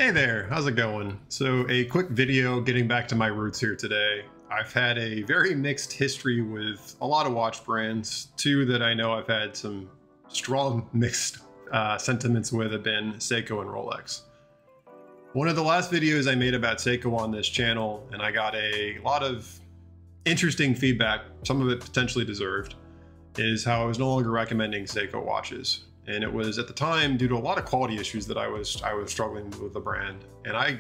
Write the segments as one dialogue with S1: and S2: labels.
S1: Hey there, how's it going? So a quick video getting back to my roots here today. I've had a very mixed history with a lot of watch brands. Two that I know I've had some strong mixed sentiments with have been Seiko and Rolex. One of the last videos I made about Seiko on this channel, and I got a lot of interesting feedback, some of it potentially deserved, is how I was no longer recommending Seiko watches. And it was at the time due to a lot of quality issues that I was struggling with the brand. And I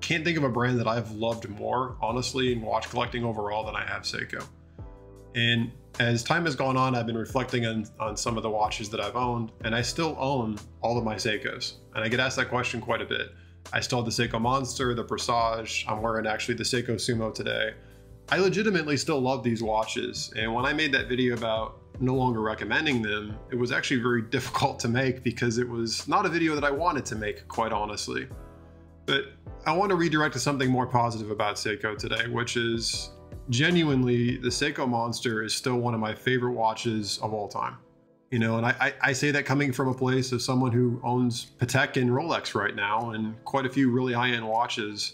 S1: can't think of a brand that I've loved more, honestly, in watch collecting overall than I have Seiko. And as time has gone on, I've been reflecting on some of the watches that I've owned, and I still own all of my Seikos. And I get asked that question quite a bit. I still have the Seiko Monster, the Presage. I'm wearing actually the Seiko Sumo today. I legitimately still love these watches. And when I made that video about no longer recommending them, it was actually very difficult to make because it was not a video that I wanted to make, quite honestly. But I want to redirect to something more positive about Seiko today, which is genuinely the Seiko Monster is still one of my favorite watches of all time. You know, and I say that coming from a place of someone who owns Patek and Rolex right now and quite a few really high-end watches.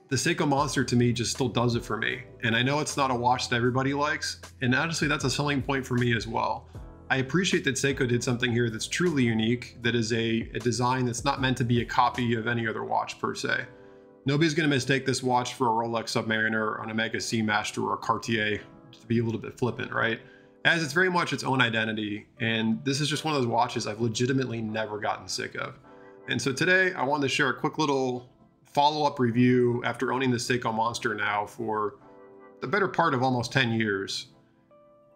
S1: The Seiko Monster to me just still does it for me. And I know it's not a watch that everybody likes, and honestly that's a selling point for me as well. I appreciate that Seiko did something here that's truly unique, that is a design that's not meant to be a copy of any other watch per se. Nobody's going to mistake this watch for a Rolex Submariner, an Omega Seamaster, or a Cartier, to be a little bit flippant, right? As it's very much its own identity, and this is just one of those watches I've legitimately never gotten sick of. And so today I wanted to share a quick little follow-up review after owning the Seiko Monster now for the better part of almost 10 years.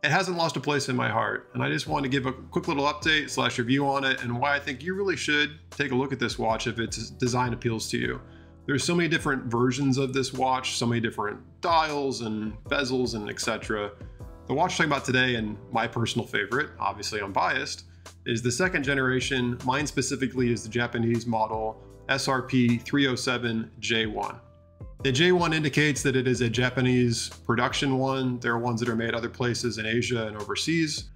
S1: It hasn't lost a place in my heart, and I just wanted to give a quick little update / review on it and why I think you really should take a look at this watch if its design appeals to you. There's so many different versions of this watch, so many different dials and bezels and etc. The watch I'm talking about today, and my personal favorite, obviously I'm biased, is the second generation. Mine specifically is the Japanese model SRP 307 J1. The J1 indicates that it is a Japanese production one. There are ones that are made other places in Asia and overseas.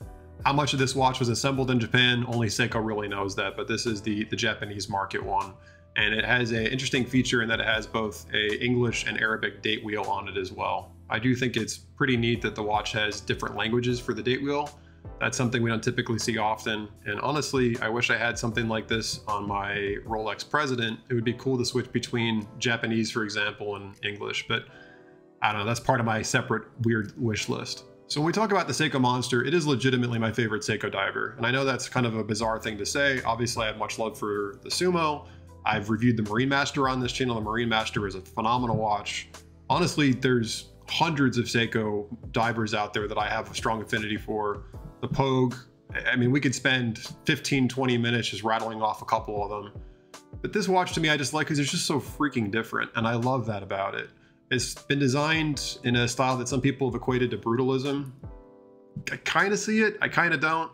S1: How much of this watch was assembled in Japan, only Seiko really knows that, but this is the Japanese market one. And it has an interesting feature in that it has both a English and Arabic date wheel on it as well. I do think it's pretty neat that the watch has different languages for the date wheel. That's something we don't typically see often. And honestly, I wish I had something like this on my Rolex President. It would be cool to switch between Japanese, for example, and English, but I don't know, that's part of my separate weird wish list. So when we talk about the Seiko Monster, it is legitimately my favorite Seiko diver. And I know that's kind of a bizarre thing to say. Obviously, I have much love for the Sumo. I've reviewed the Marine Master on this channel. The Marine Master is a phenomenal watch. Honestly, there's hundreds of Seiko divers out there that I have a strong affinity for. The Pogue, I mean, we could spend 15-20 minutes just rattling off a couple of them. But this watch to me, I just like because it's just so freaking different, and I love that about it. It's been designed in a style that some people have equated to brutalism. I kind of see it, I kind of don't.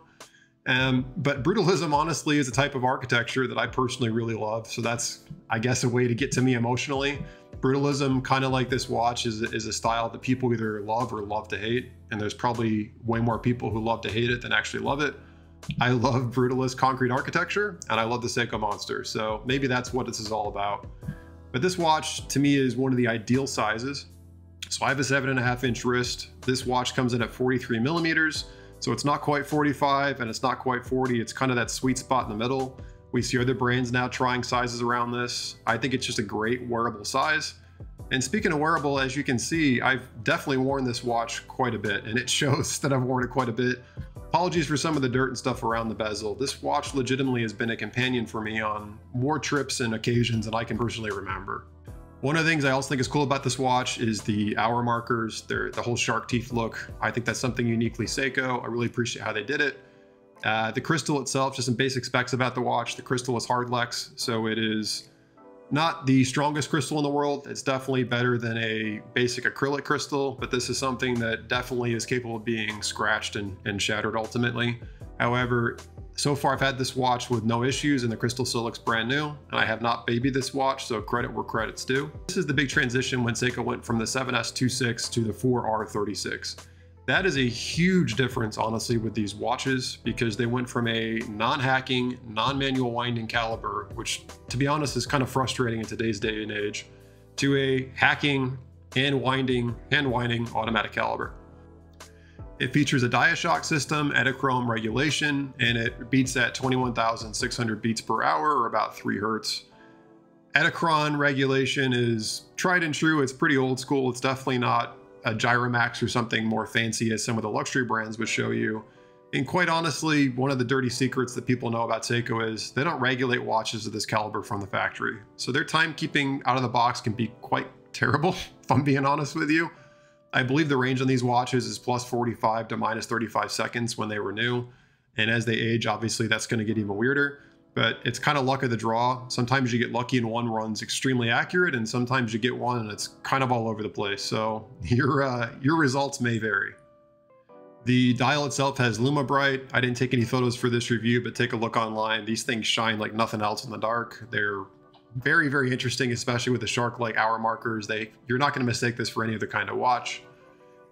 S1: But brutalism, honestly, is a type of architecture that I personally really love. So that's, I guess, a way to get to me emotionally. Brutalism, kind of like this watch, is a style that people either love or love to hate. And there's probably way more people who love to hate it than actually love it. I love brutalist concrete architecture, and I love the Seiko Monster. So maybe that's what this is all about. But this watch, to me, is one of the ideal sizes. So I have a 7.5-inch wrist. This watch comes in at 43 millimeters. So it's not quite 45 and it's not quite 40. It's kind of that sweet spot in the middle. We see other brands now trying sizes around this. I think it's just a great wearable size. And speaking of wearable, as you can see, I've definitely worn this watch quite a bit, and it shows that I've worn it quite a bit. Apologies for some of the dirt and stuff around the bezel. This watch legitimately has been a companion for me on more trips and occasions than I can personally remember. One of the things I also think is cool about this watch is the hour markers, the whole shark teeth look. I think that's something uniquely Seiko. I really appreciate how they did it. The crystal itself, just some basic specs about the watch. The crystal is hardlex, so it is not the strongest crystal in the world. It's definitely better than a basic acrylic crystal, but this is something that definitely is capable of being scratched and shattered ultimately. However, so far I've had this watch with no issues, and the crystal still looks brand new, and I have not babied this watch, so credit where credit's due. This is the big transition when Seiko went from the 7S26 to the 4R36. That is a huge difference, honestly, with these watches, because they went from a non-hacking, non-manual winding caliber, which, to be honest, is kind of frustrating in today's day and age, to a hacking and winding automatic caliber. It features a Diashock system, Edichrome regulation, and it beats at 21,600 beats per hour, or about 3 hertz. Edichrome regulation is tried and true. It's pretty old school. It's definitely not a Gyromax or something more fancy as some of the luxury brands would show you. And quite honestly, one of the dirty secrets that people know about Seiko is they don't regulate watches of this caliber from the factory. So their timekeeping out of the box can be quite terrible, if I'm being honest with you. I believe the range on these watches is plus 45 to minus 35 seconds when they were new. And as they age, obviously that's going to get even weirder. But it's kind of luck of the draw. Sometimes you get lucky and one run's extremely accurate, and sometimes you get one and it's kind of all over the place. So your results may vary. The dial itself has LumaBright. I didn't take any photos for this review, but take a look online. These things shine like nothing else in the dark. They're very, very interesting, especially with the shark-like hour markers. You're not going to mistake this for any other kind of watch.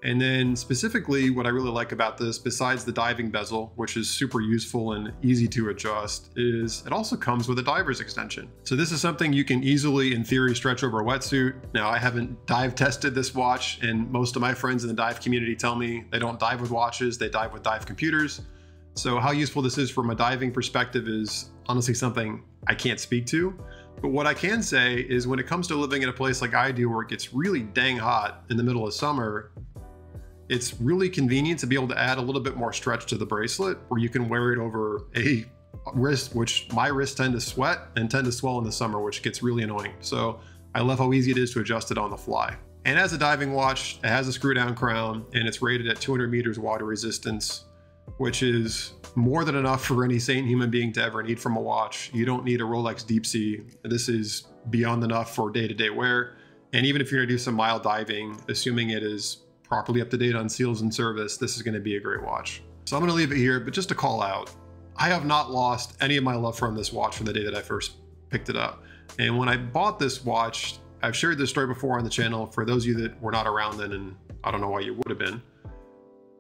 S1: And then specifically, what I really like about this, besides the diving bezel, which is super useful and easy to adjust, is it also comes with a diver's extension. So this is something you can easily, in theory, stretch over a wetsuit. Now, I haven't dive tested this watch, and most of my friends in the dive community tell me they don't dive with watches, they dive with dive computers. So how useful this is from a diving perspective is honestly something I can't speak to. But what I can say is when it comes to living in a place like I do, where it gets really dang hot in the middle of summer, it's really convenient to be able to add a little bit more stretch to the bracelet, where you can wear it over a wrist, which my wrists tend to sweat and tend to swell in the summer, which gets really annoying. So I love how easy it is to adjust it on the fly. And as a diving watch, it has a screw down crown, and it's rated at 200 meters water resistance, which is more than enough for any sane human being to ever need from a watch. You don't need a Rolex Deep Sea. This is beyond enough for day-to-day wear. And even if you're gonna do some mild diving, assuming it is properly up to date on seals and service, this is going to be a great watch. So I'm going to leave it here, but just to call out, I have not lost any of my love from this watch from the day that I first picked it up. And when I bought this watch, I've shared this story before on the channel. For those of you that were not around then, and I don't know why you would have been,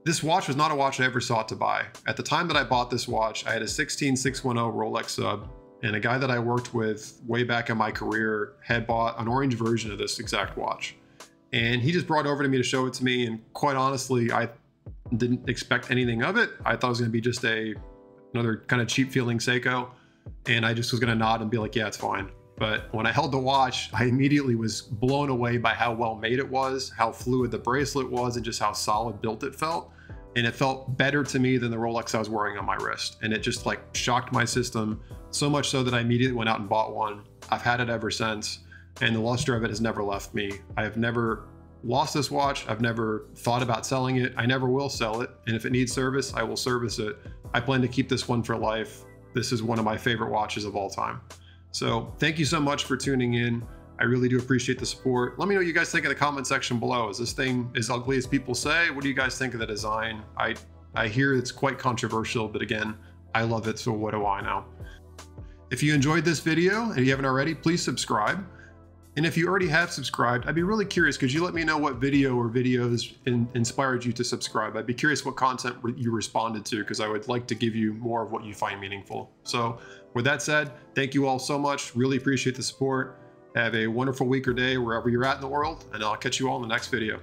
S1: this watch was not a watch I ever sought to buy. At the time that I bought this watch, I had a 16610 Rolex sub, and a guy that I worked with way back in my career had bought an orange version of this exact watch. And he just brought it over to me to show it to me. And quite honestly, I didn't expect anything of it. I thought it was going to be just another kind of cheap feeling Seiko. And I just was going to nod and be like, yeah, it's fine. But when I held the watch, I immediately was blown away by how well made it was, how fluid the bracelet was, and just how solid built it felt. And it felt better to me than the Rolex I was wearing on my wrist. And it just like shocked my system, so much so that I immediately went out and bought one. I've had it ever since. And the luster of it has never left me. I have never lost this watch. I've never thought about selling it. I never will sell it. And if it needs service, I will service it. I plan to keep this one for life. This is one of my favorite watches of all time. So thank you so much for tuning in. I really do appreciate the support. Let me know what you guys think in the comment section below. Is this thing as ugly as people say? What do you guys think of the design? I hear it's quite controversial, but again, I love it, so what do I know? If you enjoyed this video and you haven't already, please subscribe. And if you already have subscribed, I'd be really curious, could you let me know what video or videos inspired you to subscribe? I'd be curious what content you responded to, because I would like to give you more of what you find meaningful. So with that said, thank you all so much. Really appreciate the support. Have a wonderful week or day wherever you're at in the world, and I'll catch you all in the next video.